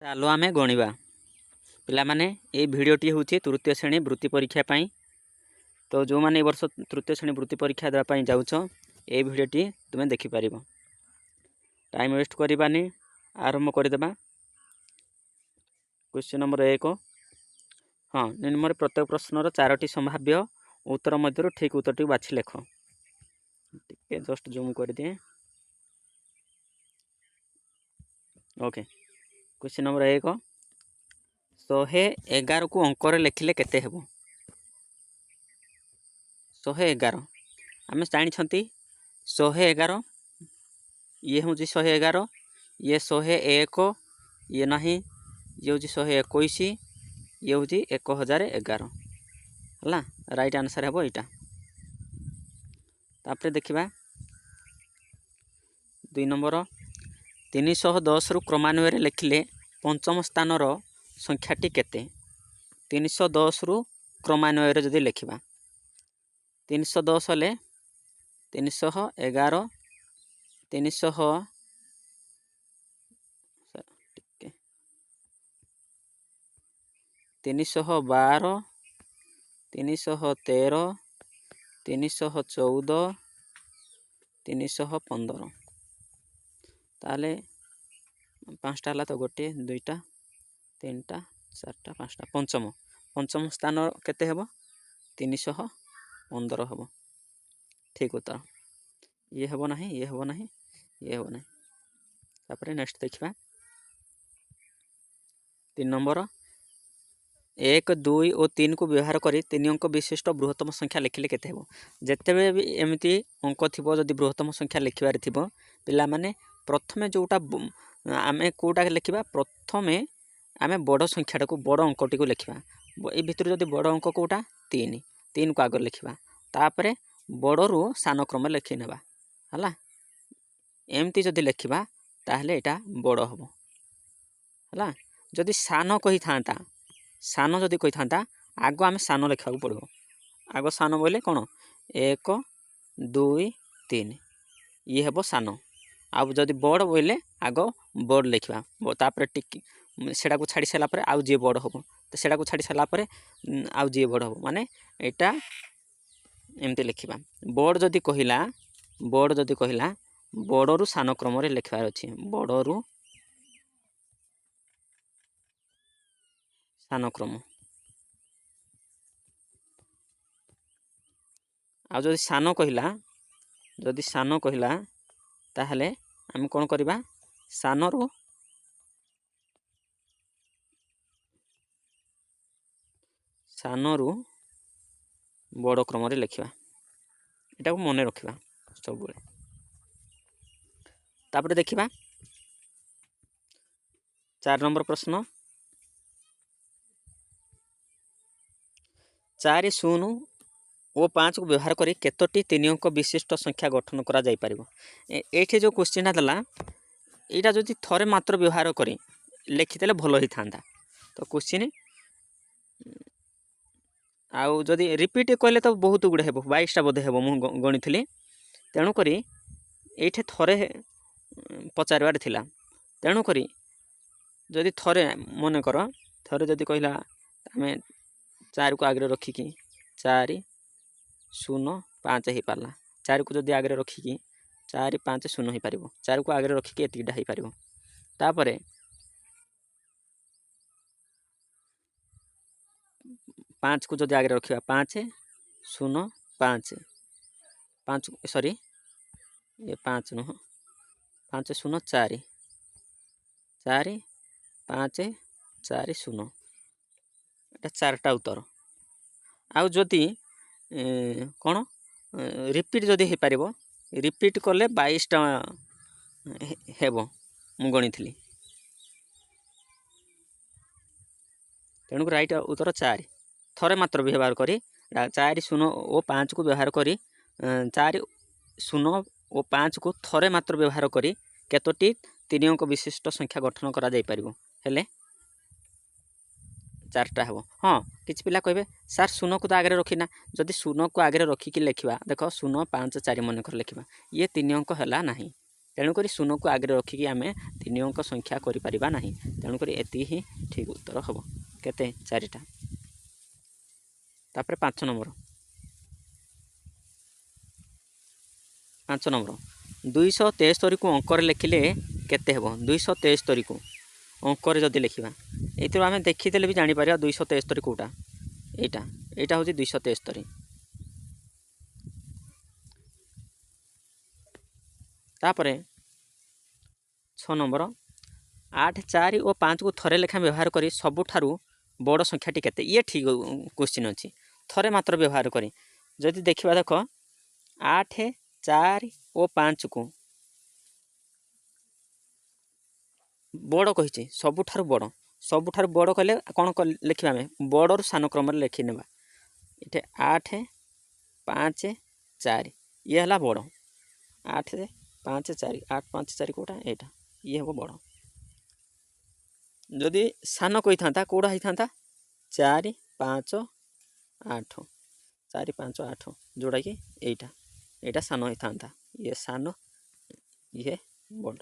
चलो आम गणवा पिलामाने ये भिडटी हूँ तृतीय श्रेणी वृत्ति परीक्षा पाई। तो जो मैंने वर्ष तृतीय श्रेणी वृत्ति परीक्षा देवाई जाऊछ ये भिडटी तुम्हें देखिपर। टाइम वेस्ट करवानी आरंभ करदे। Question number 1। हाँ, निम्न प्रत्येक प्रश्नर 4टी संभाव्य उत्तर मध्य ठीक उत्तर बाछि लेख। टे जस्ट जूम कर दिए। Okay, question number 1। 111 को अंकर लिखिले केते हेबो? 111 आम जानी 111 ये हूँ 111, ये 101, ये नहीं ये हूँ 121, ये हूँ 1011 है। राइट आंसर है यहाँ। तापर देखा 2 नंबर 310 रु क्रमान्वय लिखिले पंचम स्थानर संख्याटी केते? 310 रु क्रमान्वय जदि लिखा 310 हेले 311 312 313 314 315 ताले 5टा है तो गोटे 2टा 3टा 4टा 5टा पंचम स्थान केते हेबो? 315 हेबो। ठीक उत्तर ये हेबो नहीं, ये हेबो नहीं, ये हेबो नहीं। तापर नेक्स्ट देखा 3 नंबर 1 2 और 3 को व्यवहार करी 3 अंक विशिष्ट बृहत्तम संख्या लिखिले केते हेबो? जेतेबेले भी एमती अंक थिबो जदि बृहत्तम संख्या लिखिबार थिबो पिला माने प्रथमे जोटा आमे कोटा लिखिबा प्रथमे आमे बड़ संख्याटा को बड़ अंकटी को लिखिबा। ए भितर जदि बड़ अंक कोटा 3 को आगे लिखिबा तापरे बड़रू सान क्रम लिखि नेबा हला। एमती जदि लिखिबा ताहले एटा बड़ हबो हला। जदि सान कहि थांता सान जदि कहि थांता आगो आमे सान लिखा पड़ो। आगो सान बोले कौन 1 2 3 ये हेबो सान। आउ जदि बड़ बोले आग बड़ लिखा तापर टिक सेटा को छाड़ी सारा पर आउ जी बड़ हम तो सेटा को छाड़ी सारा पर आउ जी बड़ हम माने एटा एमती लिखा। बड़ जदि कहला बड़रू सान क्रम लिखबार अच्छे बड़रू सान क्रम। आ जदि सान कहला ताहले आम कौन करवा सानरू बड़ क्रम लिखा। एटा को मन रखा सब। तापर देखा 4 नंबर प्रश्न 4 0 और 5 को व्यवहार करी केतोटी 3 अंक विशिष्ट संख्या गठन करा जाई परिबो? एठी जो क्वेश्चन देला एटा जदि थरे मात्र व्यवहार करी लिखिदेले भल ही थांदा। तो क्वेश्चन आउ जदि रिपीट कहले तो बहुत गुड़े हेबो 22टा बोधे हेबो मु गणिथली। तेणु करी एठे थरे पचारबार थिला। तेणु करी जदि थरे मन कर थरे जदि कहला आमे 4 को आगे रखिकी 4 0 5 ही पारला 4 को जदि आगे रखिकी 4 5 0 ही पारिबो। 4 को आगे रखिकी एतिटा ही पारिबो। तापरे 5 को जदि आगे रखिबा 5 0 5 5 सॉरी ये 5 नुह 5 0 4 4 5 4 0 एटा 4टा उत्तर। आउ जदि कौन रिपीट जदि हो पार रिपीट कले 22टा हेबो मु गणिथली। तेणुक राइट उत्तर 4 थरे मात्र व्यवहार करी 4 0 और 5 को व्यवहार करी 4 0 और 5 को थरे मात्र व्यवहार करी केतोटी 3 अंक विशिष्ट संख्या गठन करा जाई परिबो हेले 4टा हेबो। हाँ किछि पिला कहबे सार 0 को तो आगे रखिना जदि 0 को आगे रखिकी लिखा देख 0 5 4 मन कर लिखा ये 3 अंक हैला नहीं तेणुक शून को आगे रखिकी आम 3 अंक संख्या करें ना। तेणुक एति ही ठीक उत्तर हम केते 4टा। तापर 5 नंबर 273 को अंकर लिखिले केते हेबो। 273 को अंकर जदि लिखा ये आम देखीदे भी जापर 273 कौटा यहाँ यहाँ हूँ 273। तापर 6 नंबर 8 4 और 5 को थरे लेखा व्यवहार करी सबुठारु बड़ संख्याटी केते। ये ठीक क्वेश्चन अच्छी थरे मात्र व्यवहार करी जदि देखा देख 8 4 और 5 को बड़ कही सबुठारु बड़ कहले कौन लिखा आम बड़रू सान क्रम लिखिने ये 8 5 4 ये है बड़ 8 5 4 8 5 4 कौटा यहाँ ये हम बड़। जदि सान कही था कौटा होता 4 5 8 4 5 8 जोड़ा कि यहाँ सान होता ये सान ये बड़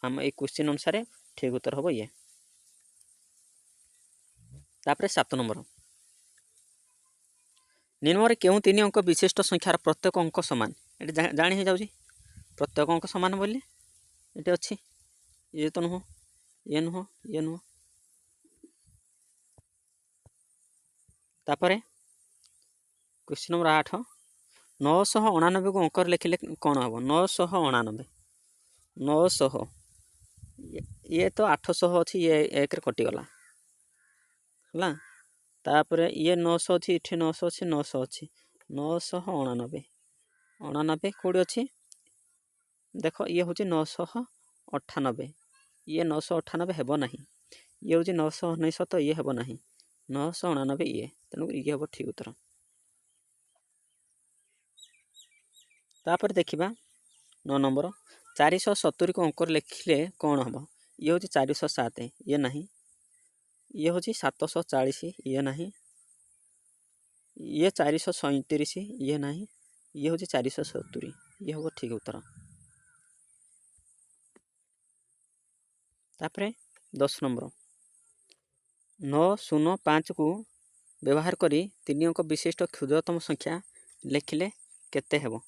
आम ये क्वेश्चन अनुसार ठीक उत्तर हम ये। तापर 7 नंबर निम्न क्यों 3 अंक विशिष्ट संख्यार प्रत्येक अंक सामान ये जाणी हो जाऊँगी प्रत्येक अंक सामान बोले ये अच्छी ये तो नुह ये नुह ये नुह। तापर क्वेश्चन नंबर 8 999 को अंकर लिखिले कौन हम 999 900 ये तो 800 अच्छी ये एक कटिगला है। तापर ये 900 अच्छी इठे 900 अच्छी 900 अच्छी 999 99 कौड़ी अच्छी देख ये हूँ 998 ये 998 हेब ना ये हूँ 999 ये हेब ना 999 ये तेणु ये हम ठीक उत्तर। तापर देखा 9 नंबर 470 को अंकर लिखिले कौन हम ये हूँ 407 ये ना ये हूँ 740 ये ना ये 437 ये ना ये हूँ 470 ये हम ठीक उत्तर। तापर 10 नंबर 905 को व्यवहार करी 3 अंक विशिष्ट क्षुद्रतम संख्या लिखिले केते हेबो।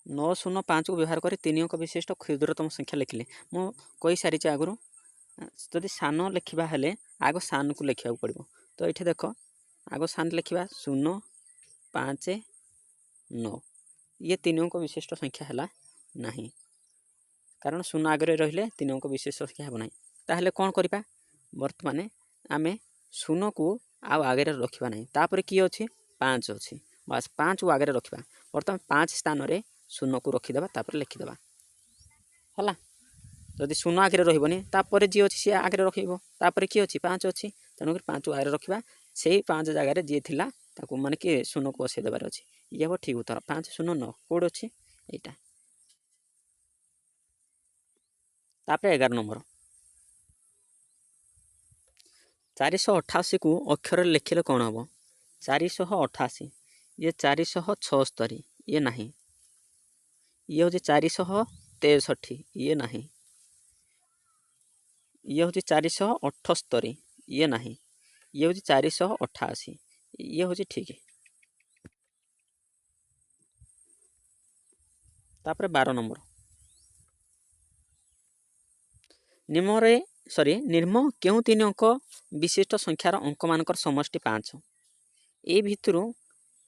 905 को व्यवहार करी 3 अंक विशिष्ट क्षुद्रतम संख्या लिखिले मु कही सारी आगु जदि सान लिखा हेले आग सान को लिखा पड़ो। तो ये देख आग सान लिखा 0 5 9 ये 3 अंक विशिष्ट संख्या है ना कारण 0 आगे रहिले 3 अंक विशिष्ट संख्या हे ना। ताहले कौन करवा बर्तमान आम 0 को आगे रखा ना तापर किए अच्छी 5 अच्छी बस 5 को आगे रखा बर्तमान 5 स्थान 0 को रखीदे तापर लिखिदेवा है। जदि 0 आगे रही तापर जी अच्छी सी आगे रखिए किए अच्छी 5 अच्छी तेणुक 5 को आगे रखा से 5 जगार जी थी माने कि 0 को बसई देवार अच्छी ये हम ठीक उत्तर 5 0 9 कौट अच्छी यहाँ। तापर 11 नंबर 488 को अक्षर लिखिले कौन हम 488 ये 476 ये ना ये हूँ 463 ये ना ये हूँ 478 ये ना ये हूँ 488 ये हूँ ठीक। तापर 12 नंबर निम्न क्यों 3 अंक विशिष्ट संख्यार अंक मानकर समष्टि 5 ये भितर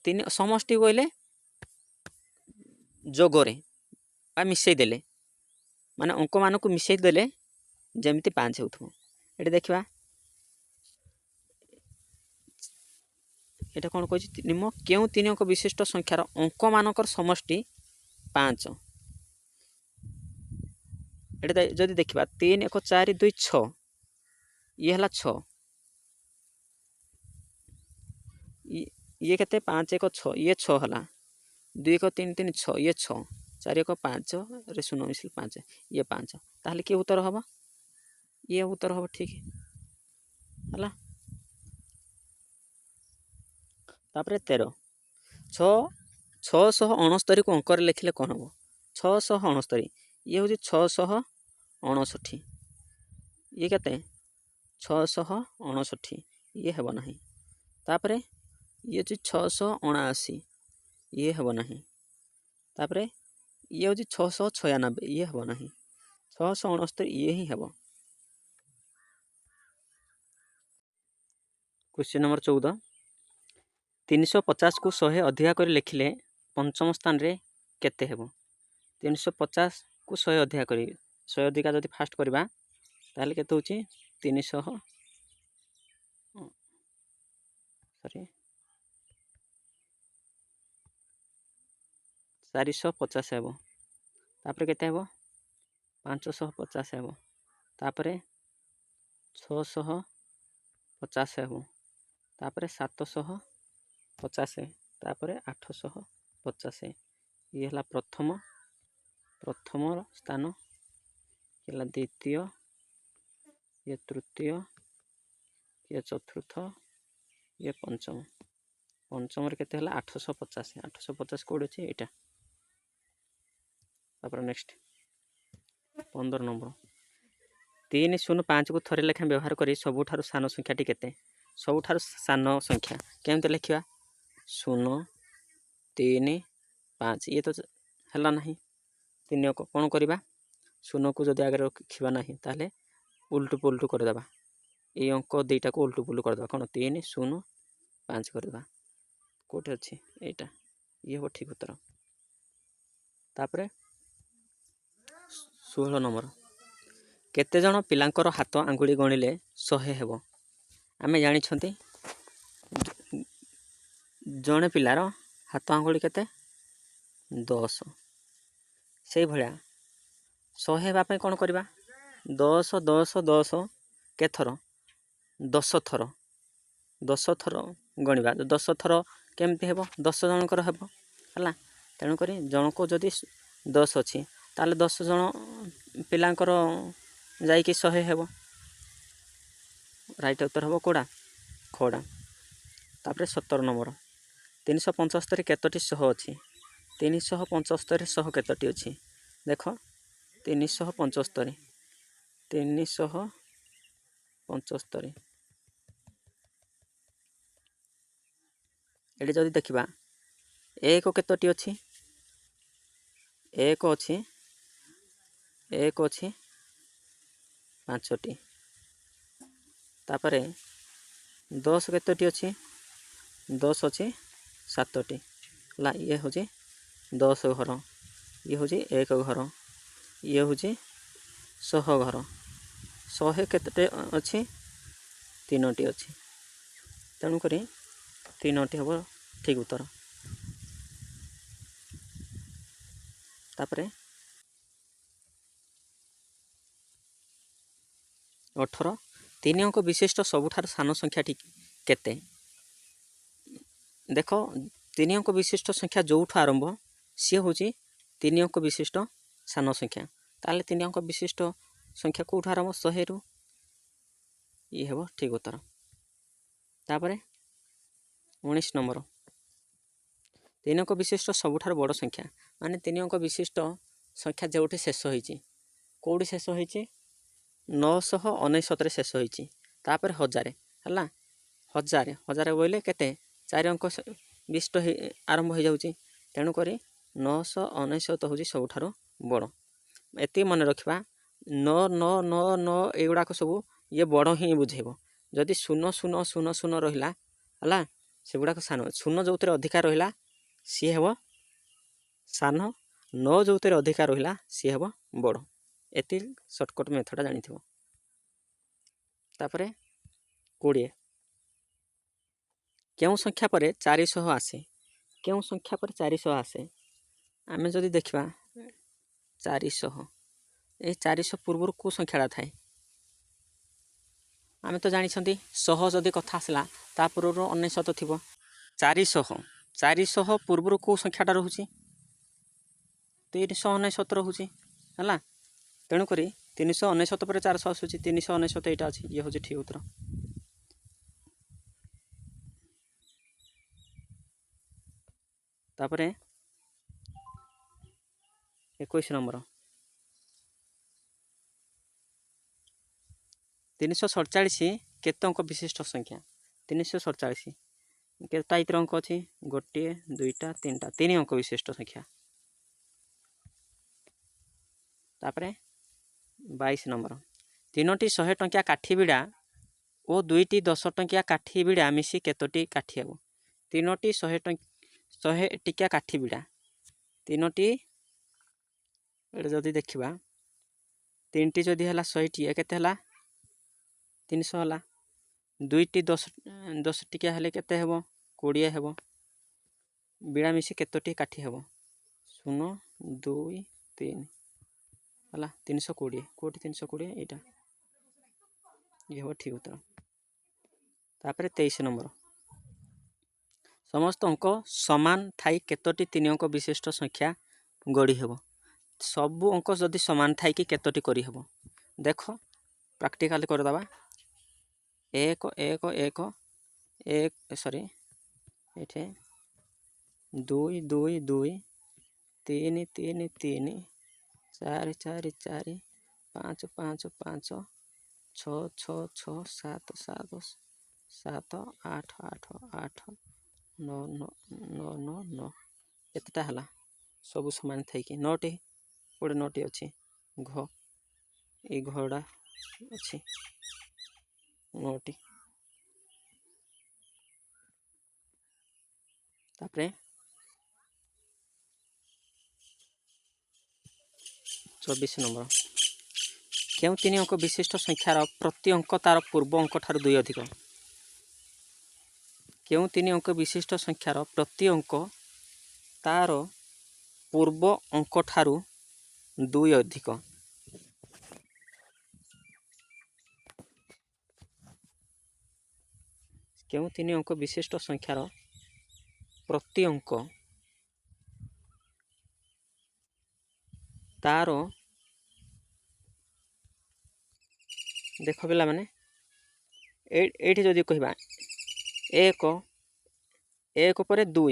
3 समष्टि कहले जोगरे मिसई देले माने अंक मान को मिसई देले जमती 5 हो ये देखा ये कौन कह निम्न क्यों 3 अंक विशिष्ट संख्यार अंक मानकर समष्टि 5 ये जदि देखा 3 1 4 2 6 ये है 6 ये केते 5 1 6 ये 6 है 2 1 3 3 6 ये 6 4 1 5 रे 0 मिसल 5 ये 5 ताहले किए उत्तर हम ये उत्तर हम ठीक है। तापर 13 6 669 को अंक लिखिले कौन हम 669 ये हूँ 669 ये केते 669 ये हेब ना तापर ये हूँ 679 ये हेब ना तापर ये हूँ 696 ये हेब ना 669 ये ही हेब। क्वेश्चन नंबर 14 350 को 100 अधिका कर लिखिले पंचम स्थान रे केते हेब 350 को 100 अधिका कर 100 अधिका जदि फास्ट करवा ताहले केते होची 300 सॉरी 450 हेब तापर केते हेब 550 हेब तापर 650 हेब तापर 750 तापर 850 ये है प्रथम स्थान ये द्वितीय ये तृतीय ये चतुर्थ ये पंचम केते हला 850 कोड अछि एटा तापर नेक्स्ट 15 नंबर 305 को थरे लेखा व्यवहार करी सबुठारु सान संख्याटी केते सबुठारु सान संख्या केमते लिखिबा 0 3 5 ये तो हला नहीं तीन को कौन करवा 0 को जदि आगे रखा ना ताले उल्टू पुल्टू करदे ये अंक दुईटा को उल्टू पुल्टू करदे कौन 3 0 5 करदे कौटे अच्छी यहाँ ये हम ठीक उत्तर तापर 16 नंबर केते जन पिलांकर हाथ आंगुली गणिले 100 हेब आमे जानी जड़े पिलार हाथ आंगुली केते 10 से भाया 100 हेबापी कौन करवा 10 10 10 के थर 10 थर 10 थर गणवा 10 थर केमती हेब 10 जनकर हेब है तेणुक जनक जदि 10 अच्छी ताले 10 जन पिलांकर जाइकी 100 हेब राइट उत्तर हेब कौड़ा खड़ा तापर 17 नंबर 375 केतोटी 100 अच्छी 375 100 केतोटी अच्छी देख 375 ये जदि देखा एक केतोटी अच्छी एक अच्छी 5टी तापर 10 केतोटी अच्छी 10 अच्छी 7टी ला ये हूँ 10 घर ये हूँ 1 घर ये हूँ 100 घर 100 केतोटी अच्छी 3टी अच्छी तेणुक 3टी हम ठीक उत्तर तापर 18 3 अंक विशिष्ट सबुठार सान संख्याटी केते देख 3 अंक विशिष्ट संख्या जोठू आरंभ सी हूँ 3 अंक विशिष्ट सान संख्या ताले 3 अंक विशिष्ट संख्या कौट आरंभ 100 रु ये हम ठीक उत्तर तापर 19 नंबर 3 अंक विशिष्ट सबुठार बड़ संख्या माने 3 अंक विशिष्ट संख्या जोटी शेष होती कौटी शेष होती 999 शेष होती तापर 1000 है 1000 बोले केते 4 अंक विशिष्ट आरंभ हो जाऊँगी तेणुक 999 हूँ सबुठार बड़ एति मन रखा 9999 एगुड़ाक सब ये बड़ ही बुझेब जदि 0000 रहा है से गुड़ाक सान 0 जो अधिका रहा सी हे सान 9 जो अधिका रहा सी हे बड़ एति सर्टकट मेथड जानी तापर 20 क्यों संख्या पर 400 आसे क्यों संख्या पर 400 आसे आमे जदि देखा 400 ये 400 पूर्व को संख्याटा थाए आमे तो जानी 100 जदि कथा आसला ता पूर्व 99 थी 400 पूर्व को संख्याटा रोचे 399 रोचे है तेणुक 399 पर 400 आसूँ 399 यहाँ अच्छी ये हूँ ठीक उत्तर तापर 21 नंबर 347 केते अंक विशिष्ट संख्या 347 के टाइप अंक अच्छी गोटे दुईटा तीनटा 3 अंक विशिष्ट संख्या। तापरे 22 नंबर 3टी 100 टंकिया काठी बिड़ा और 2टी 10 टंकिया काठी बिड़ा मिसी केतोटी काठी हेबो 3टी 100 टिकिया काठी बिड़ा 3टी जदि देखा 3टी जदि है 100 टी केते हला 300 हला 2टी 10 टिकिया हेले केते हेबो 20 हेबो बिड़ा मिसी केतोटी काठी हेबो 0 2 3 हला 320 कोटी 320 एटा ये हो ठीक उत्तर। तापर 23 नंबर समस्त अंक समान थाई केतोटी 3 अंक विशिष्ट संख्या गढ़ी हेबो सबू अंक जदि समान थाई कि केतोटी करी हेबो देख प्रैक्टिकल कर दबा 1 1 1 1 सॉरी एठे 2 2 2 3 3 3 4 4 4 5 5 5 6 6 6 7 7 7 8 8 8 9 9 9 9 9 एतटा हला सब समान थाई कि 9टी गोटे 9टी अच्छी घ ये घड़ा अच्छी 9टी। तापरे 24 नंबर क्यों 3 अंक विशिष्ट संख्यार प्रति अंक तार पूर्व अंक ठारू 2 अधिक क्यों 3 अंक विशिष्ट संख्यार प्रति अंक तार पूर्व अंक ठारू 2 अधिक क्यों 3 अंक विशिष्ट संख्यार प्रति अंक तार देख पिला माने एठी जदि कहबा 1 1 पर 2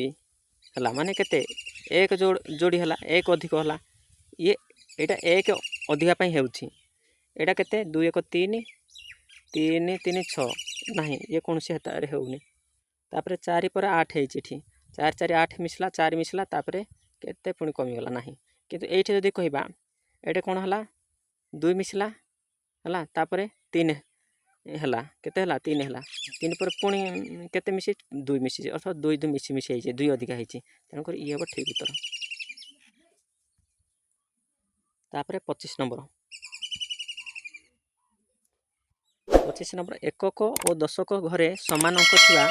हला माने केते 1 जोड़ी हला 1 अधिक हला ये एटा 1 अधिका पई हेउछि एटा केते 2 1 3 3 3 6 नहीं ये कौन से हतारे होउनी तापरे 4 पर 8 हेछि एठी 4 4 8 मिसला 4 मिसला तापरे केते पुणी कमी गला नहीं किंतु एठी जदि कहबा एटे कोन हला 2 मिसला हला तापरे 3 हला केते हला 3 हला 3 पर पुणी केते मिसी 2 मिसी अर्थात 2 2 मिसी मिसी हेछि 2 अधिका हेछि तेनु कर ये हो ठीक उत्तर। तापरे 25 नंबर 25 नंबर एकक और दशक घरे समान अंक थिबा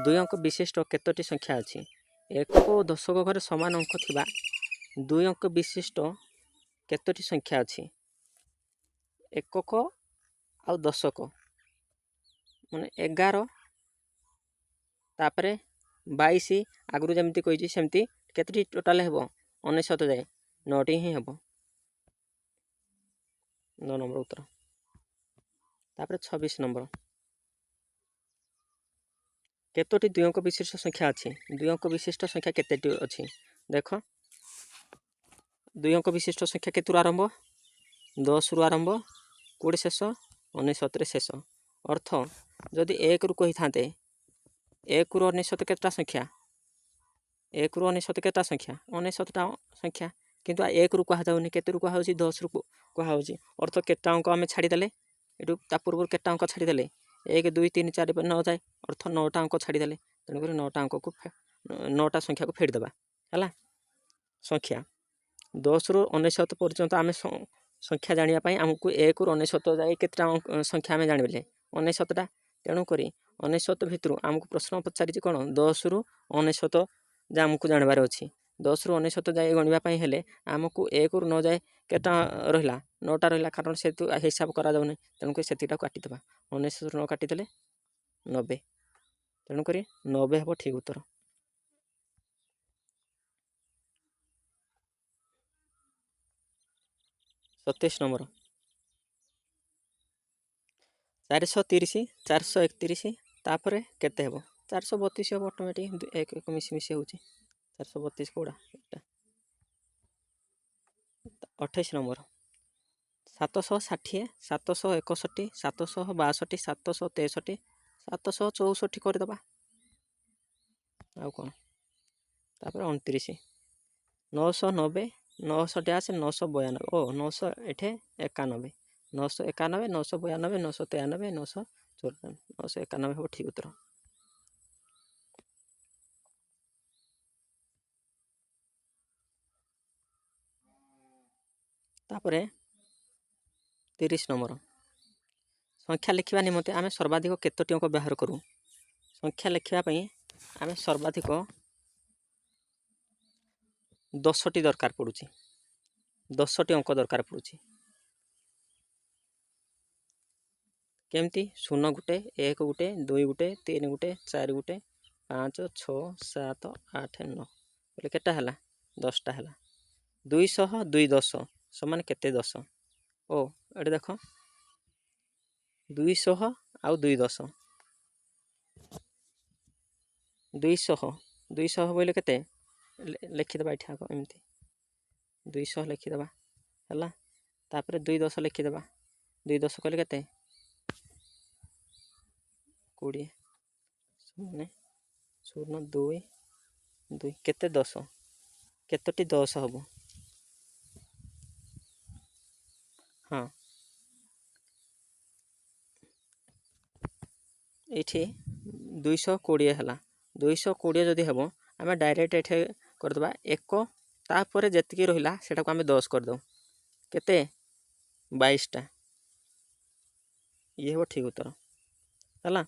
2 अंक विशिष्ट केतोटी संख्या अछि एकक और दशक घरे समान अंक थिबा 2 अंक विशिष्ट केतोटी संख्या अछि एकक आ दशक माने 11 तापरे 22 आगु जमती कही सेमती केतोटी टोटाल हेबो 99 जाए 9टी ही हेबो 9 नंबर उत्तर। तापरे 26 नंबर केतोटी 2 अंक विशिष्ट संख्या अछि 2 अंक विशिष्ट संख्या केतेटी अछि देख 2 अंक विशिष्ट संख्या केतुर आरंभ 10 रु आरंभ 20 शेष 99 शेष अर्थ जदि 1 रु कही थाते 1 रु 99 केतटा संख्या 1 रु 99 केतटा संख्या 99टा संख्या किंतु 1 रु कहा जाउनी केते रु कहा होची 10 रु कहा होची अर्थ केतटा अंक आमे छाडी देले एटू ता पूर्व केतटा अंक छाडी देले 1 2 3 4 5 9 जाए अर्थ 9टा अंक छाडी देले तेनु कर 9टा अंक को 9टा संख्या को फेड देबा हला संख्या 10 रु 99 पर्यंत आमे संख्या जानिया पई हमकु 1 रु 99 जाए केतटा संख्या आमे जानिबले 99टा तेनु करी 99 भितरु हमकु प्रश्न पचारि कोन 10 रु 99 जा हमकु जानबार अछि 10 रु 99 जाए गणिबा पई हेले हमकु 1 रु 9 जाए केटा रहिला 9टा रहिला कारण से तु हिसाब करा जाउनी तेनु करी सेतिटा काटि देबा 99 रु 9 काटि देले 90 तेनु करी 90 हेबो ठीक उत्तर। 27 नंबर 430 431 तापर केते हेबो 432 हेबो ऑटोमेटिक एक एक मिसी मिसी होची 432 कोडा 28 ନମ୍ବର 760, 761, 762, 763, 764 କରିଦେବା। ଆଉ କ'ଣ ତାପରେ 29, 990, 900 ଡ୍ୟାସ୍ 992, ଓ 900 ଏଠି 91, 991, 992, 993, 994, 991 ହେବ ଠିକ୍ ଉତ୍ତର। ତାପରେ 30 ନମ୍ବର ସଂଖ୍ୟା ଲେଖିବା ନିମନ୍ତେ ଆମେ ସର୍ବାଧିକ କେତୋଟି ଅଙ୍କ ବ୍ୟବହାର କରୁ? ସଂଖ୍ୟା ଲେଖିବା ପାଇଁ ଆମେ ସର୍ବାଧିକ 10ଟି ଦରକାର ପଡ଼ୁଛି, 10ଟି ଅଙ୍କ ଦରକାର ପଡ଼ୁଛି। କେମିତି? 0 ଗୋଟେ, 1 ଗୋଟେ, 2 ଗୋଟେ, 3 ଗୋଟେ, 4 ଗୋଟେ, 5, 6, 7, 8, 9 ବୋଲେ କେତେଟା ହେଲା? 10ଟା ହେଲା। 200, 2 10 ସମାନ କେତେ 10? ଓ ଏଠି ଦେଖ 200 ଆଉ 2 10, 200 ବୋଇଲେ କେତେ? ଲେଖିଦେବା ଏଠି ଆଗ ଏମିତି 200 ଲେଖିଦେବା ହେଲା। ତାପରେ 2 10 ଲେଖିଦେବା, 2 10 କଲେ କେତେ? 20, 0 0 2 2 କେତେ 10? କେତୋଟି 10 ହେବ? ହଁ ଏଇଠି 220 ହେଲା। 220 ଯଦି ହେବ ଆମେ ଡାଇରେକ୍ଟ ଏଠି କରିଦେବା 1, ତାପରେ ଯେତିକି ରହିଲା ସେଟାକୁ ଆମେ 10 କରିଦେଉ। କେତେ? 22ଟା। ଇଏ ହେବ ଠିକ୍ ଉତ୍ତର ହେଲା।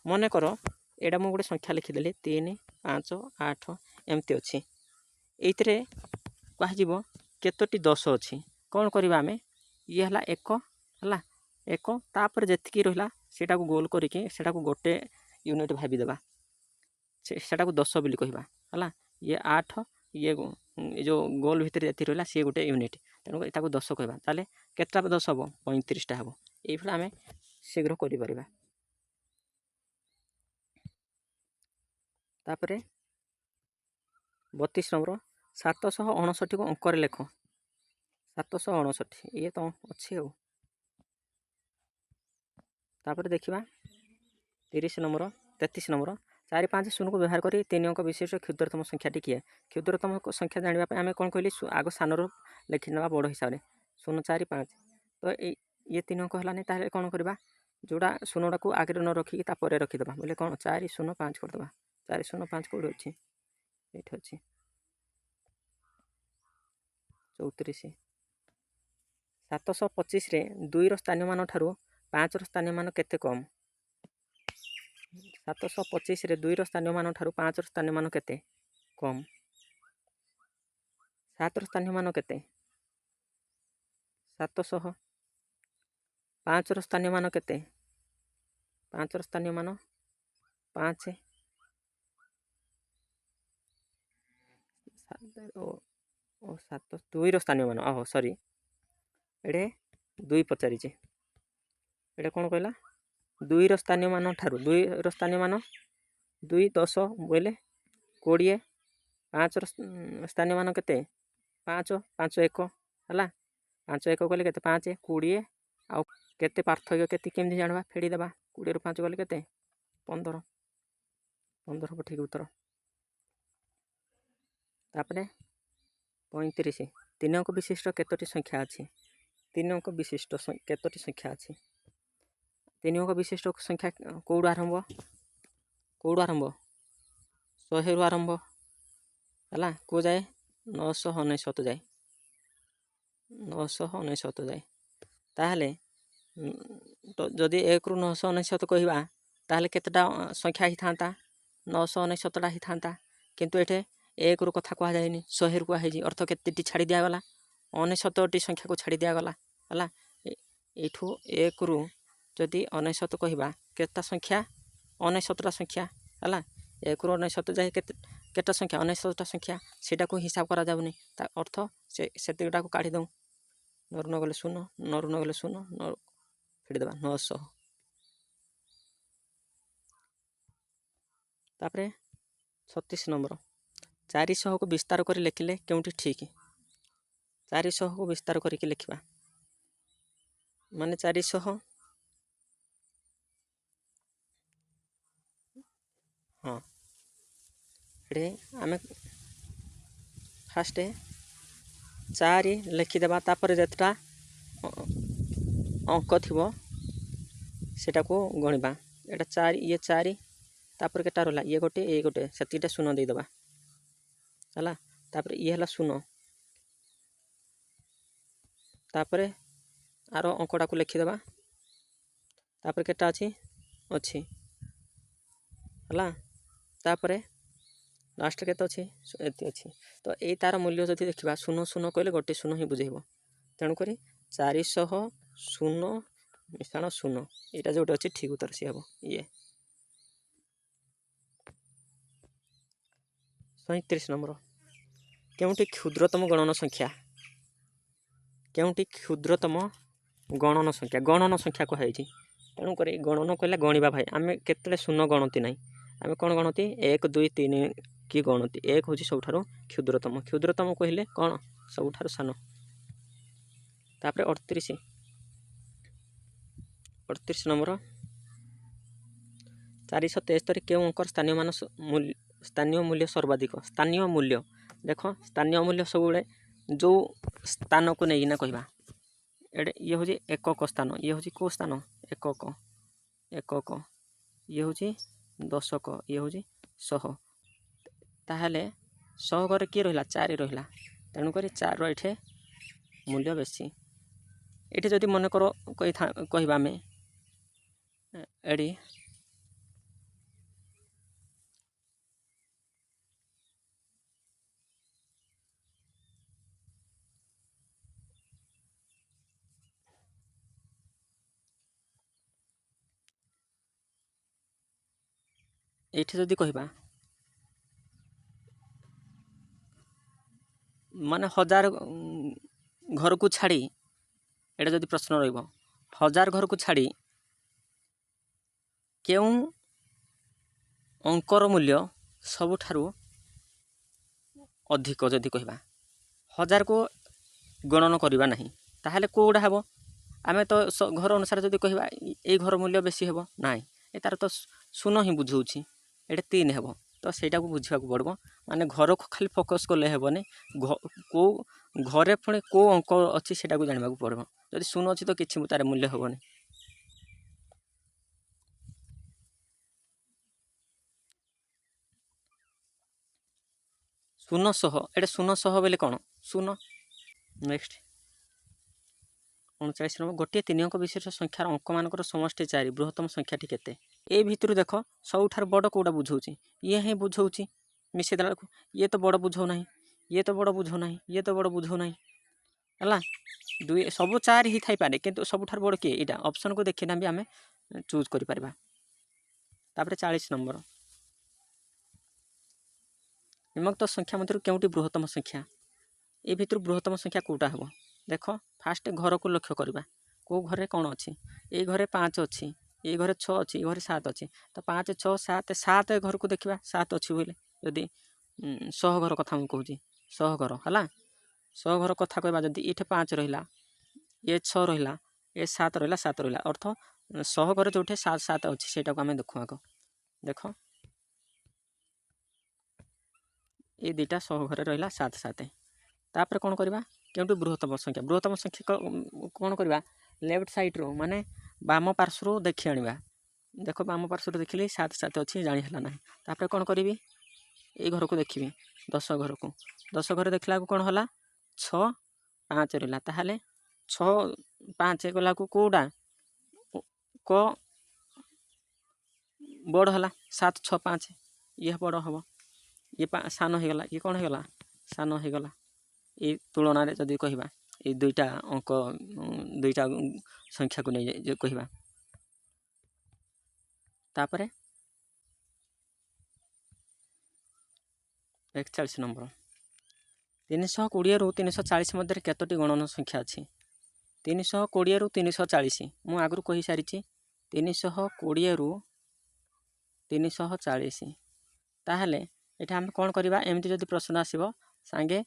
ମନେକର ଏଇଟା ମୁଁ ଗୋଟେ ସଂଖ୍ୟା ଲେଖିଦେଲି 3, 5, 8 ଏମିତି ଅଛି। ଏଇଥିରେ କୁହାଯିବ କେତୋଟି 10 ଅଛି। କ'ଣ କରିବା ଆମେ? ଇଏ ହେଲା 1 ହେଲା, 1 ତାପରେ ଯେତିକି ରହିଲା ସେଇଟାକୁ ଗୋଲ କରିକି ସେଟାକୁ ଗୋଟେ ୟୁନିଟ୍ ଭାବିଦେବା, ସେଟାକୁ 10 ବୋଲି କହିବା ହେଲା। ଇଏ 8, ଇଏ ଏ ଯେଉଁ ଗୋଲ ଭିତରେ ଯେତିକି ରହିଲା ସିଏ ଗୋଟେ ୟୁନିଟ୍, ତେଣୁ ଏଟାକୁ 10 କହିବା। ତାହେଲେ କେତେଟା 10 ହେବ? 35ଟା ହେବ। ଏଇଭଳି ଆମେ ଶୀଘ୍ର କରିପାରିବା। ତାପରେ 32 ନମ୍ବର 759କୁ ଅଙ୍କରେ ଲେଖ। 759 ଇଏ ତ ଅଛି ଆଉ। ତାପରେ ଦେଖିବା 33 ନମ୍ବର 4, 5, 0କୁ ବ୍ୟବହାର କରି 3 ଅଙ୍କ ବିଶିଷ୍ଟ କ୍ଷୁଦ୍ରତମ ସଂଖ୍ୟାଟି କିଏ? କ୍ଷୁଦ୍ରତମ ସଂଖ୍ୟା ଜାଣିବା ପାଇଁ ଆମେ କ'ଣ କହିଲି? ଆଗ ସାନରୁ ଲେଖିନେବା ବଡ଼ ହିସାବରେ 0, 4, 5। ତ ଇଏ 3 ଅଙ୍କ ହେଲାନି, ତାହେଲେ କ'ଣ କରିବା? ଯେଉଁଟା 0ଟାକୁ ଆଗରେ ନ ରଖିକି ତାପରେ ରଖିଦେବା, ବୋଲେ କ'ଣ 4, 0, 5 କରିଦେବା। 4, 0, 5 କେଉଁଠି ଅଛି? ଏଇଠି ଅଛି 34। 725ରେ 2ର ସ୍ଥାନୀୟମାନ ଠାରୁ 5ର ସ୍ଥାନୀୟମାନ କେତେ କମ୍? 725ରେ 2ର ସ୍ଥାନୀୟମାନ ଠାରୁ 5ର ସ୍ଥାନୀୟମାନ କେତେ କମ୍? 7ର ସ୍ଥାନୀୟମାନ କେତେ? 700। 5ର ସ୍ଥାନୀୟମାନ କେତେ? 5ର ସ୍ଥାନୀୟମାନ 5। 2ର ସ୍ଥାନୀୟମାନ, ସରି ଏଠି 2 ପଚାରିଛି। ଏଇଟା କ'ଣ କହିଲା? 2ର ସ୍ଥାନୀୟମାନ ଠାରୁ 2ର ସ୍ଥାନୀୟମାନ 2 10 ବୋଇଲେ 20। 5ର ସ୍ଥାନୀୟମାନ କେତେ? 5, 5 1 ହେଲା। 5 1 କଲେ କେତେ? 5 20। ଆଉ କେତେ ପାର୍ଥକ୍ୟ କେତେ କେମିତି ଜାଣିବା? ଫେଡ଼ିଦେବା। 20ରୁ 5 ଗଲେ କେତେ? 15। 15 ହେବ ଠିକ୍ ଉତ୍ତର। ତାପରେ 35 3 ଅଙ୍କ ବିଶିଷ୍ଟ କେତୋଟି ସଂଖ୍ୟା ଅଛି? 3 ଅଙ୍କ ବିଶିଷ୍ଟ କେତୋଟି ସଂଖ୍ୟା ଅଛି? 3 ଅଙ୍କ ବିଶିଷ୍ଟ ସଂଖ୍ୟା କେଉଁଠୁ ଆରମ୍ଭ? 100ରୁ ଆରମ୍ଭ ହେଲା, କେଉଁ ଯାଏ? 999 ଯାଏ। 999 ଯାଏ। ତାହେଲେ ଯଦି 1ରୁ 999 କହିବା ତାହେଲେ କେତେଟା ସଂଖ୍ୟା ହେଇଥାନ୍ତା? 999ଟା ହେଇଥାନ୍ତା। କିନ୍ତୁ ଏଠି 1ରୁ କଥା କୁହାଯାଇନି, 100ରୁ କୁହାହେଇଛି। ଅର୍ଥ କେତେଟି ଛାଡ଼ି ଦିଆଗଲା? 99ଟି ସଂଖ୍ୟାକୁ ଛାଡ଼ି ଦିଆଗଲା ହେଲା। ଏଇଠୁ 1ରୁ ଯଦି 99 କହିବା କେତେଟା ସଂଖ୍ୟା? 99ଟା ସଂଖ୍ୟା ହେଲା। 1ରୁ 99 ଯାଏ କେତେଟା ସଂଖ୍ୟା? 99ଟା ସଂଖ୍ୟା। ସେଇଟାକୁ ହିସାବ କରାଯାଉନି, ତା ଅର୍ଥ ସେତିକିଟାକୁ କାଢ଼ି ଦେଉ। 9ରୁ 9 ଗଲେ 0, 9ରୁ 9 ଗଲେ 0, 9 ଫେଡ଼ିଦେବା 900। ତାପରେ 36 ନମ୍ବର 400କୁ ବିସ୍ତାର କରି ଲେଖିଲେ କେଉଁଠି ଠିକ୍? 400 को विस्तार करके लिखा माने 400 हाँ ये आम फास्ट 4 लिखिदेवा तापर जितेटा अंक थी सेटा को गणिबा एटा 4 ये 4 तापर केटा रहा ये गोटे से शून्य देदेबा है तापर ये है शून्य तापर आर अंकटा को लिखिदेबा तापर केटा अच्छी अच्छी है तापर लास्ट के अच्छी ये अच्छी तो ये तार मूल्य जब देखा शून्य शून्य कहले गोटे शून्य ही बुझेब तेणुक 400 शून्य मिशाण शून्य यहाँ जो अच्छी ठीक उत्तर सी हम ये 37 नंबर केउटी क्षुद्रतम गणन संख्या केउटी क्षुद्रतम गणन संख्या कहुई तेणुक गणन कहला गणवा भाई आम के शून्य गणती ना आम कौन गणती 1 2 3 कि गणती 1 हूँ सब क्षुद्रतम कहले कौन सब सान तापर 38 नंबर 473 क्यों अंकर स्थानीय मूल्य सर्वाधिक स्थानीय मूल्य देख स्थानीय मूल्य सब जो स्थान को नहीं कहवा ये हूँ एकक स्थान ये हूँ कौ स्थान एकक ये हूँ दशक ये हूँ 100 ताहले 100 घरे किए रहा 4 रहा तेणुक 4 ये मूल्य बेसी ये जदि मन कर कहवा आम एडी ये जदि कहवा माने 1000 घर को छाड़ी एटा जदि प्रश्न रहिबो 1000 घर को छाड़ी क्यों अंकर मूल्य सबुठारु अधिक जदि कहवा 1000 को गणन करवा नहीं ताहले कोड़ा हेबो आमे तो घर अनुसार जदि कहवा ये घर मूल्य बेसी हेबो नाई ए तार तो शून्य ही बुझाऊँगी ये 3 हेबो तो सेटा को बुझा पड़ो माने घर को खाली फोकस कले हेबनी को घरे पुणी को अंक अच्छी से जानवा पड़ो जदि शून्य अच्छी तो किसी तार मूल्य हेबनी शून्य शह ये शून्य शह बोले कौन शून्य नेक्स्ट 39 नंबर गोटे 3 अंक विशिष्ट संख्यार अंक मानकर समष्टि 4 बृहत्तम संख्याटी केते ए भितर देख सबुठार बड़ कौटा बुझाऊँगी ये ही बुझाऊँगी मिसेदेला ये तो बड़ बुझाऊ ना ये तो बड़ बुझाऊ ना ये तो बड़ बुझाऊ ना है दुई सब 4 ही थी पारे कि सबुठार बड़ किए यहाँ ऑप्शन को देखिना भी आम चूज कर 40 नंबर निम्नलिखित संख्या मध्य केउटी बृहत्तम संख्या ए भितर बृहत्तम संख्या कौटा हम देख फास्ट घर को लक्ष्य करवा कौ घरे कौन अच्छी ये घरे 5 अच्छी ये घरे 6 अच्छी ये घरे 7 अच्छी तो 5 6 7 7 घर को देखा 7 अच्छी बोले जदि 100 घर कथा मुझे 100 घर है 100 घर कथा कहवा जदि ये 5 रहा ये 6 रहा ये 7 रहा 7 रहा अर्थ 100 घर जो 7 7 अच्छी से आम देखु आग देख ये दुटा 100 घर रहा 7 7 तापर कौन करवा क्योंकि बृहत्तम संख्या कौन करवा लेफ्ट साइड्रु माने बाम पार्श्व देखी आनिबा देख बाम पार्श्व देखिली 7 7 अच्छी जानी है ना तापर कौन करी ये घर को देखी 10 घर को 10 घर देखला कौन है 6 5 रहा ताहले 6 5 गला कौटा क बड़ है 7 6 5 ये बड़ हम ये सान होगला ये कौन होगला सान होगला ये तुलन में जदि कहवा ये दुईटा अंक दुईटा संख्या को नहीं कहवा तापर 41 नंबर 320 रु 340 मध्य केतोटी गणन संख्या अच्छी 320 रु 340 मु आगु कही सारी 320 रु 340 ताहले एटा हम कौन करवा एमती जदि प्रश्न आसब सांगे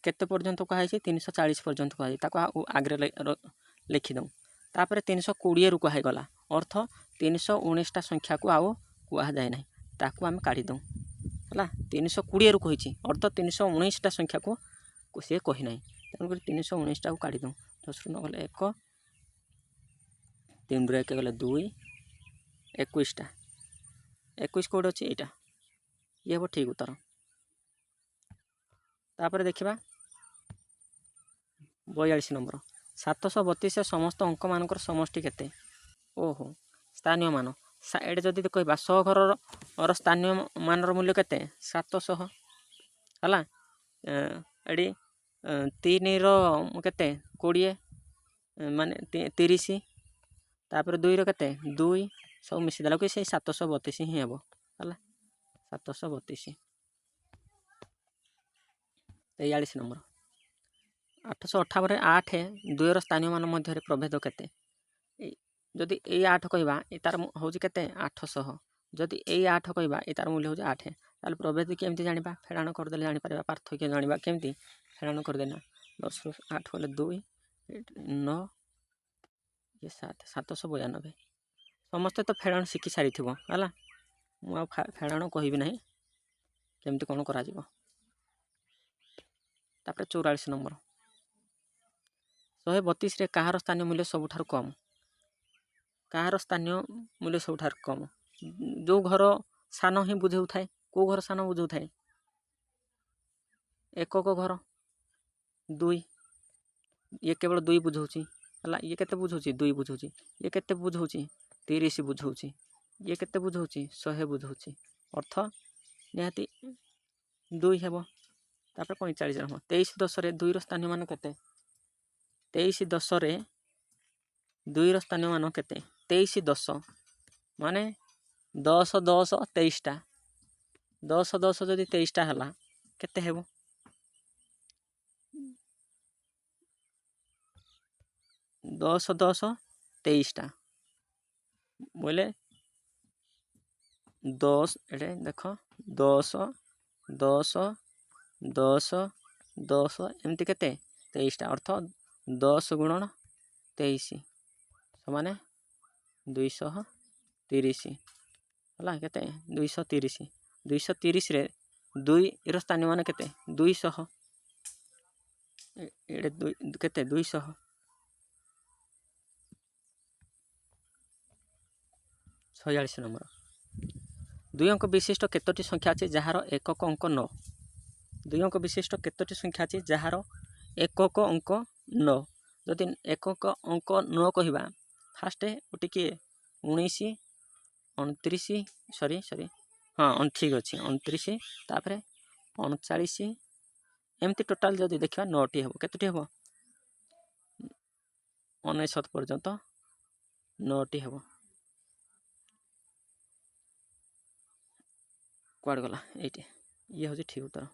केते पर्यंत कहुई 340 पर्यंत कहुई आगे लिखिद तापर 320 रु कहगला अर्थ 319टा संख्या को आउ कहुए ना ताकू आम काढ़ीद है 320 रु कही अर्थ 319टा संख्या को सी कही ना तेणुक 319टा को काढ़ीद 10 रु नगले 1 3 रु 1 गले 2 21टा 21 कौट अच्छे यहाँ ये हम ठीक उत्तर तापर देखा 42 नंबर 732 समस्त अंक मानकर समष्टि केते ओहो स्थानीय मान एडे जदि कहवा 100 घर स्थानीय मानर मूल्य केते 700 है एडी 3 केते 20 माने 30 तापर 2 केते 2 सब मिसीदेला कि से 732 ही हे 732 43 नंबर 858 8 2 स्थानीय मान मध्य प्रभेद केते जदि ए 8 कहवा तार हूँ के 800 जदि ए 8 कहवा तार मूल्य हूँ 8 ताल प्रभेद केमती जाना फेड़ाण करदे जापर पार्थक्य जाना केमती फेड़ाण करदेना 10 रु 8 गले 2 9 ये 7 792 समस्ते तो फेड़ाण शिखी सारी थी है मु फेड़ाण कह ना केमती कौन कर 44 नंबर 132 कहार स्थानीय मूल्य सबुठार कम कहार स्थानीय मूल्य सबुठार कम जो घर सान ही बुझाऊ थाए को घर सान बुझाऊ थाए एकक घर 2 ये केवल 2 बुझाऊँ है ये केते बुझाऊँ 2 बुझाऊँ ये केते बुझाऊँ 30 बुझाऊँ ये केते बुझाऊँ 100 बुझाऊँ अर्थ निहाती 2 हेब तापर 45 हम 23 10 रे 2 स्थानीय मान केते 23 10 रे 2 स्थानीय मान केते 23 10 माने 10 10 23टा 10 10 जदि 23टा है केते हेब 10 10 23टा बोले 10 एटे देख 10 10 10 10 एमती केते 23टा अर्थ 10 गुणन 23 समान 230 है केते 230 230 रे 2 रो स्थानीय मान केते 200 एडे केते 200 46 नंबर 2 अंक विशिष्ट केतोटी संख्या अच्छे जार एकक अंक 9 2 अंक विशिष्ट केतोटी संख्या अच्छे जार एकक अंक 9 जदि एकक अंक 9 कहवा फास्ट गोटे किए 19 29 सरी हाँ ठीक अच्छे 29 तापर 39 एमती टोटाल जदि देखा 9टी हम केतोटी हम 19 पर्यंत 9टी हम कुआड़ गला ये ये हूँ ठीक उत्तर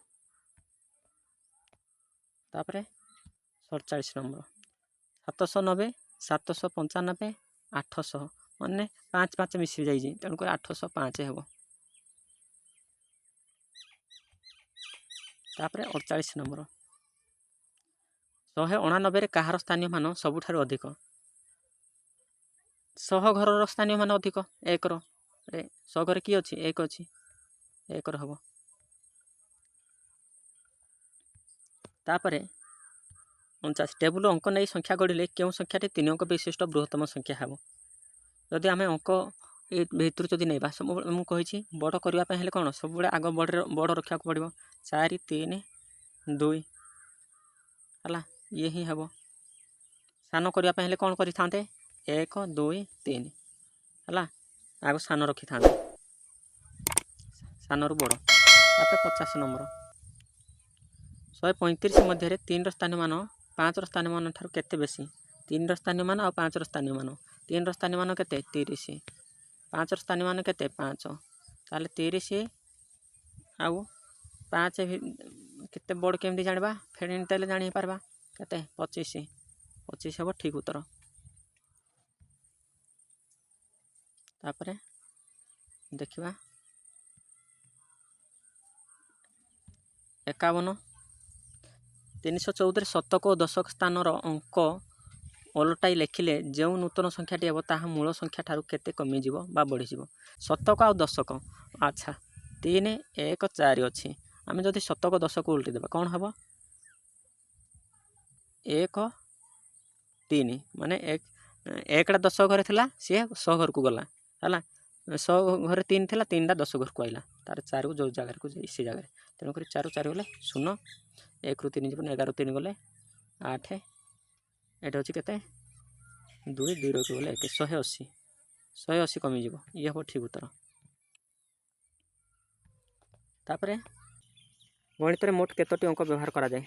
तापर 47 नंबर 790 795 800 माने 5 5 मिसी जाइए तेणुक 805 हम तापर 48 नंबर 189 कहार स्थानीय मान सबुठार अधिक 100 घर स्थानीय मान अधिक 1 100 घर किए अच्छी 1 अच्छी 1 हम तापर 49 टेबुल अंक नहीं संख्या गढ़ले क्यों संख्याटी 3 अंक विशिष्ट बृहत्तम संख्या हम जदि आम अंक ये भितर जदि नहीं सब मुझे बड़ करने कौन सब आग बड़ रखा पड़ो 4 3 2 है ये ही हम सान करने कौन करते 1 2 3 है आग सान रखी था सान रु बड़ तापर 50 नंबर 135 मध्य 3 स्थानीय मान 5 स्थानीय मान ठार केते बेसी 3 स्थानीय मान और 5 स्थानीय मान 3 स्थानीय मान केते 30 5 स्थानीय मान केते 5 ताले 30 आउ 5 केते बड़ केमती जानिबा फेर ताले जानि पारबा केते 25 25 हम ठीक उत्तर तापर देखिबा 51 314 ଶତକ ଓ ଦଶକ ସ୍ଥାନର ଅଙ୍କ ଓଲଟାଇ ଲେଖିଲେ ଯେଉଁ ନୂତନ ସଂଖ୍ୟାଟି ହେବ ତାହା ମୂଳ ସଂଖ୍ୟା ଠାରୁ କେତେ କମିଯିବ ବା ବଢ଼ିଯିବ। ଶତକ ଆଉ ଦଶକ, ଆଚ୍ଛା 3 1 4 ଅଛି। ଆମେ ଯଦି ଶତକ ଦଶକ ଉଲ୍ଟେଇ ଦେବା କ'ଣ ହେବ? 1 3 ମାନେ 1ଟା 10 ଘରେ ଥିଲା, ସିଏ 100 ଘରକୁ ଗଲା ହେଲା। 100 ଘରେ 3 ଥିଲା, 3ଟା 10 ଘରକୁ ଆଇଲା, ତାର 4କୁ ଯେଉଁ ଜାଗାକୁ ଯାଇ ସେ ଜାଗାରେ। ତେଣୁକରି 4 4 ଗଲେ 0, 1ରୁ 3 ଯିବ, 11ରୁ 3 ଗଲେ 8, ଏଇଟା ହେଉଛି କେତେ 2, 2ରୁ 1 ଗଲେ 1, 180, 180 କମିଯିବ। ଇଏ ହେବ ଠିକ୍ ଉତ୍ତର। ତାପରେ ଗଣିତରେ ମୋଟ କେତୋଟି ଅଙ୍କ ବ୍ୟବହାର କରାଯାଏ?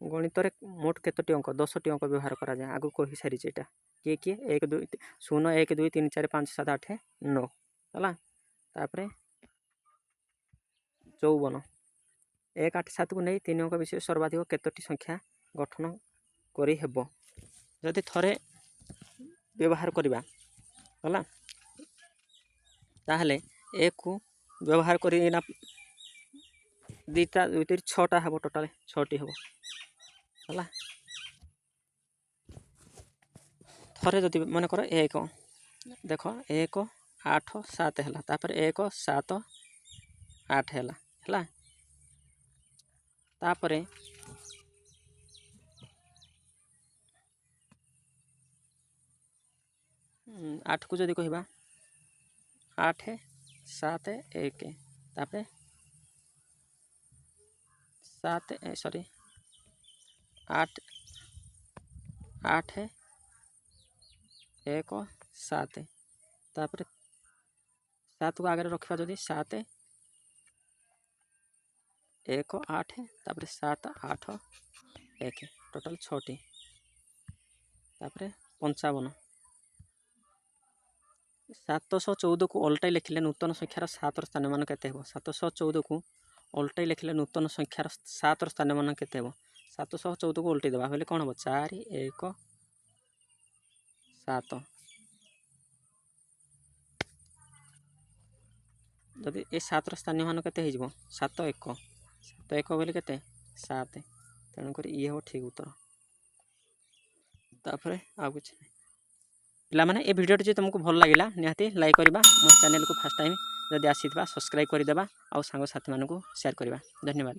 ଗଣିତରେ ମୋଟ କେତୋଟି ଅଙ୍କ? 10ଟି ଅଙ୍କ ବ୍ୟବହାର କରାଯାଏ। ଆଗକୁ କହିସାରିଛି ଏଇଟା। କିଏ 1 2 0 1 2 3 4 5 7 8 9 ହେଲା। ତାପରେ 54 1 8 7କୁ ନେଇ 3 ଅଙ୍କ ବିଶିଷ୍ଟ ସର୍ବାଧିକ କେତୋଟି ସଂଖ୍ୟା ଗଠନ କରି ହେବ? ଯଦି ଥରେ ବ୍ୟବହାର କରିବା ହେଲା, ତାହେଲେ 1କୁ ବ୍ୟବହାର କରିକିନା 2ଟା 2 3 6ଟା ହେବ, ଟୋଟାଲ୍ 6ଟି ହେବ ହେଲା। ଥରେ ଯଦି ମନେକର 1 ଦେଖ 1 8 7 ହେଲା, ତାପରେ 1 7 8 ହେଲା ହେଲା। ତାପରେ 8କୁ ଯଦି କହିବା 8 7 1, ତାପରେ 8 8 1 7, ତାପରେ 7କୁ ଆଗରେ ରଖିବା ଯଦି 7 1 8, ତାପରେ 7 8 1, ଟୋଟାଲ୍ 6ଟି। ତାପରେ 55 714କୁ ଓଲଟାଇ ଲେଖିଲେ ନୂତନ ସଂଖ୍ୟାର 7ର ସ୍ଥାନମାନ କେତେ ହେବ? 714କୁ ଓଲଟାଇ ଲେଖିଲେ ନୂତନ ସଂଖ୍ୟାର 7ର ସ୍ଥାନମାନ କେତେ ହେବ? 714କୁ ଓଲଟାଇ ଦେବା ହେଲେ କ'ଣ ହେବ? 4 1 7। ଯଦି ଏ 7ର ସ୍ଥାନୀୟ ମାନ କେତେ ହେଇଯିବ? 7 1 7 1 ବୋଲି କେତେ? 7। ତେଣୁକରି ଇଏ ହେବ ଠିକ୍ ଉତ୍ତର। ତାପରେ ଆଉ କିଛି ନାହିଁ। ପିଲାମାନେ ଏ ଭିଡ଼ିଓଟି ଯଦି ତୁମକୁ ଭଲ ଲାଗିଲା ନିହାତି ଲାଇକ୍ କରିବା, ମୋ ଚ୍ୟାନେଲକୁ ଫାର୍ଷ୍ଟ ଟାଇମ୍ ଯଦି ଆସିଥିବା ସବସ୍କ୍ରାଇବ୍ କରିଦେବା, ଆଉ ସାଙ୍ଗସାଥିମାନଙ୍କୁ ସେୟାର କରିବା। ଧନ୍ୟବାଦ।